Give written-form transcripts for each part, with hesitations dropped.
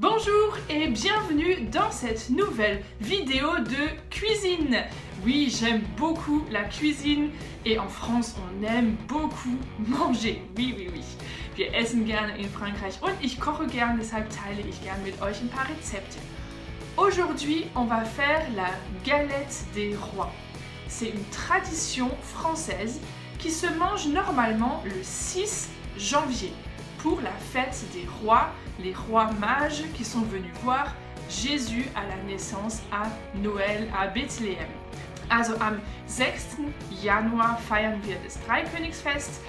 Bonjour et bienvenue dans cette nouvelle vidéo de cuisine. Oui, j'aime beaucoup la cuisine et en France, on aime beaucoup manger. Oui. Wir essen gerne in Frankreich und ich koche gerne, deshalb teile ich gerne mit euch ein paar Rezepte. Aujourd'hui, on va faire la galette des rois. C'est une tradition française qui se mange normalement le 6 janvier pour la fête des rois, les rois mages qui sont venus voir Jésus à la naissance à Noël à Bethléem. Also am 6. Januar feiern wir das Dreikönigsfest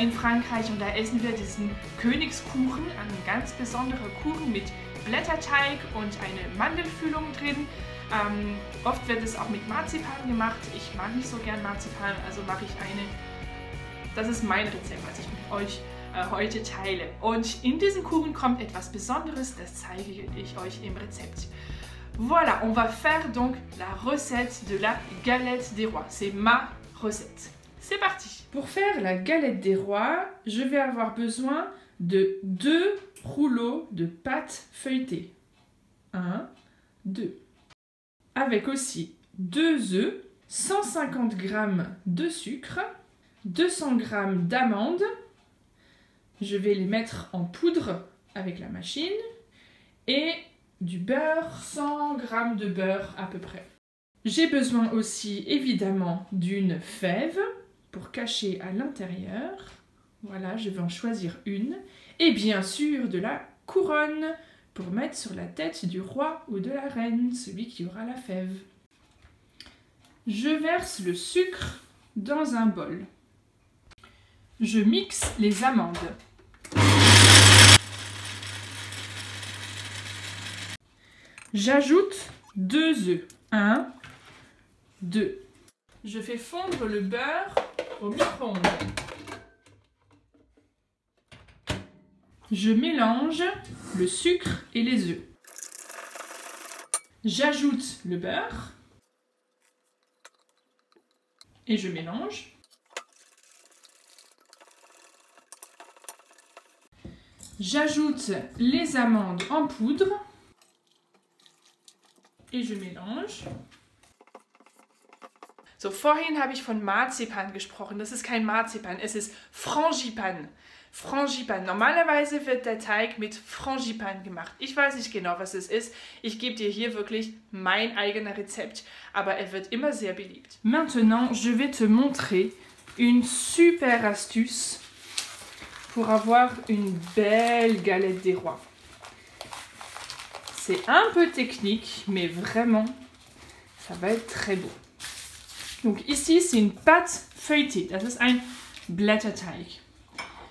in Frankreich und da essen wir diesen Königskuchen, einen ganz besonderen Kuchen mit Blätterteig und eine Mandelfüllung drin. Oft wird es auch mit Marzipan gemacht. Ich mag nicht so gern Marzipan, also mache ich eine. Das ist mein Rezept, was ich mit euch heute teile. Und in diesen Kuchen kommt etwas Besonderes, das zeige ich euch im Rezept. Voilà, on va faire donc la recette de la galette des rois. C'est ma recette. C'est parti. Pour faire la galette des rois, je vais avoir besoin de 2 rouleaux de pâte feuilletée. 1, 2. Avec aussi 2 œufs, 150 g de sucre, 200 g d'amandes. Je vais les mettre en poudre avec la machine et du beurre, 100 g de beurre à peu près. J'ai besoin aussi évidemment d'une fève pour cacher à l'intérieur. Voilà, je vais en choisir une. Et bien sûr de la couronne pour mettre sur la tête du roi ou de la reine, celui qui aura la fève. Je verse le sucre dans un bol. Je mixe les amandes. J'ajoute 2 œufs. 1, 2. Je fais fondre le beurre au micro-ondes. Je mélange le sucre et les œufs. J'ajoute le beurre et je mélange. J'ajoute les amandes en poudre et je mélange. So, vorhin habe ich von Marzipan gesprochen. Das ist kein Marzipan, es ist Frangipan. Frangipan. Normalerweise wird der Teig mit Frangipan gemacht. Ich weiß nicht genau, was es ist. Ich gebe dir hier wirklich mein eigenes Rezept, aber er wird immer sehr beliebt. Maintenant, je vais te montrer une super astuce pour avoir une belle galette des rois. C'est un peu technique, mais vraiment, ça va être très beau. Donc ici, c'est une pâte feuilletée. Das ist ein Blätterteig.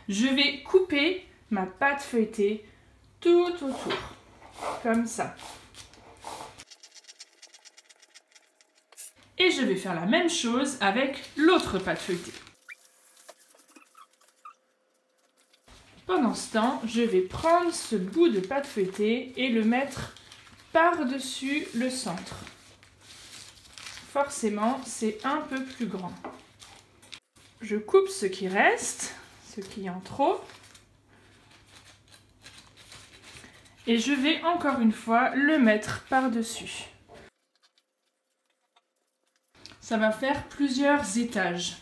Je vais couper ma pâte feuilletée tout autour, comme ça. Et je vais faire la même chose avec l'autre pâte feuilletée. Pendant ce temps, je vais prendre ce bout de pâte feuilletée et le mettre par-dessus le centre. Forcément, c'est un peu plus grand. Je coupe ce qui reste, ce qui est en trop. Et je vais encore une fois le mettre par-dessus. Ça va faire plusieurs étages.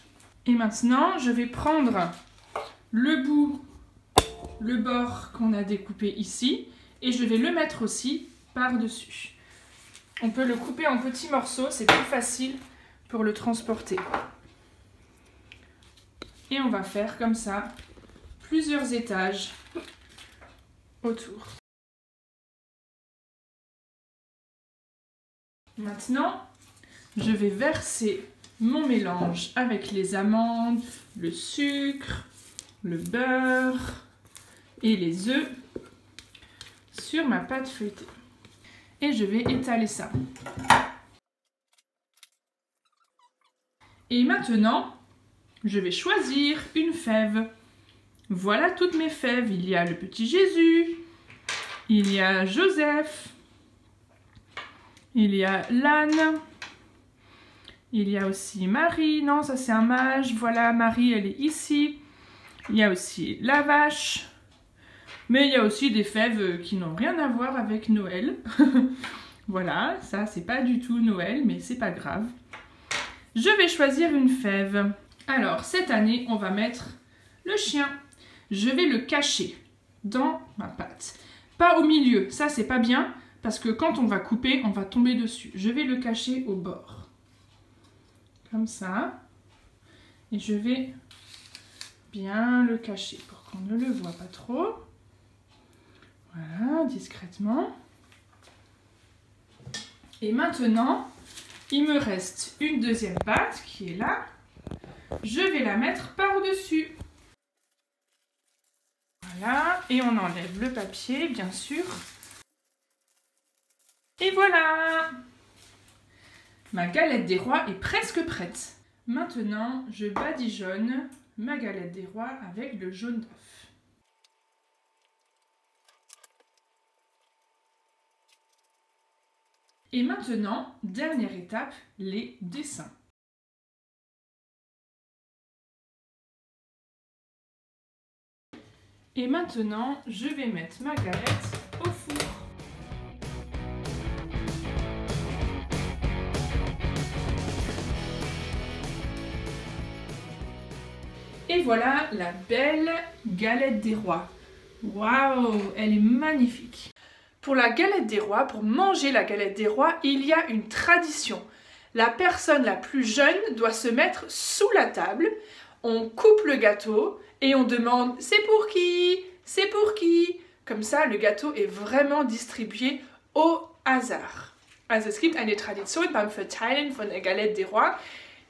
Et maintenant, je vais prendre le bord qu'on a découpé ici et je vais le mettre aussi par-dessus. On peut le couper en petits morceaux, c'est plus facile pour le transporter. Et on va faire comme ça plusieurs étages autour. Maintenant, je vais verser mon mélange avec les amandes, le sucre, le beurre et les œufs sur ma pâte feuilletée. Et je vais étaler ça. Et maintenant, je vais choisir une fève. Voilà toutes mes fèves. Il y a le petit Jésus, il y a Joseph, il y a l'âne, il y a aussi Marie. Non, ça c'est un mage. Voilà, Marie, elle est ici. Il y a aussi la vache, Mais il y a aussi des fèves qui n'ont rien à voir avec Noël. Voilà, ça c'est pas du tout Noël, mais c'est pas grave. Je vais choisir une fève. Alors, cette année, on va mettre le chien. Je vais le cacher dans ma pâte. Pas au milieu, ça c'est pas bien, parce que quand on va couper, on va tomber dessus. Je vais le cacher au bord. Comme ça. Et je vais bien le cacher pour qu'on ne le voit pas trop. Voilà, discrètement. Et maintenant, il me reste une deuxième pâte qui est là. Je vais la mettre par-dessus. Voilà, et on enlève le papier, bien sûr. Et voilà! Ma galette des rois est presque prête. Maintenant, je badigeonne ma galette des rois avec le jaune d'œuf. Et maintenant, dernière étape, les dessins. Et maintenant, je vais mettre ma galette au four. Et voilà la belle galette des rois. Waouh, elle est magnifique. Pour la galette des rois, pour manger la galette des rois, il y a une tradition. La personne la plus jeune doit se mettre sous la table, on coupe le gâteau et on demande « c'est pour qui? C'est pour qui ?» Comme ça, le gâteau est vraiment distribué au hasard. Also es gibt eine Tradition beim Verteilen von der Galette des Rois.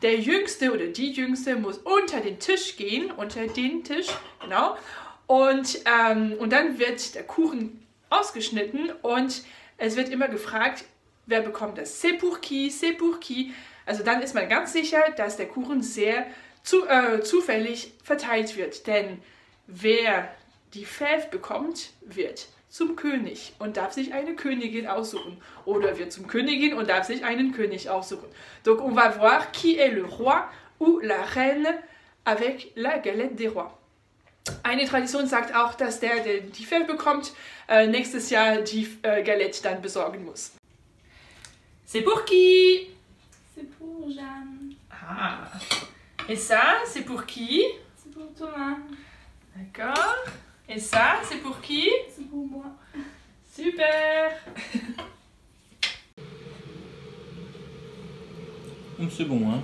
Der Jüngste oder die Jüngste muss unter den Tisch gehen, unter den Tisch, genau. Und dann wird der Kuchen ausgeschnitten und es wird immer gefragt, wer bekommt das? C'est pour qui? C'est pour qui? Also dann ist man ganz sicher, dass der Kuchen sehr zufällig verteilt wird. Denn wer die Fève bekommt, wird zum König und darf sich eine Königin aussuchen. Oder wird zum Königin und darf sich einen König aussuchen. Donc on va voir qui est le roi ou la reine avec la galette des rois. Eine Tradition sagt auch, dass der die Fève bekommt, nächstes Jahr die Galette dann besorgen muss. C'est pour qui? C'est pour Jeanne. Ah. Et ça, c'est pour qui? C'est pour Thomas. D'accord. Et ça, c'est pour qui? C'est pour moi. Super. C'est bon, hein?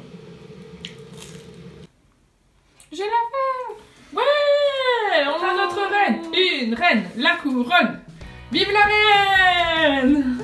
J'ai la fève. Ouais, on a notre reine. Une reine, la couronne. Vive la reine!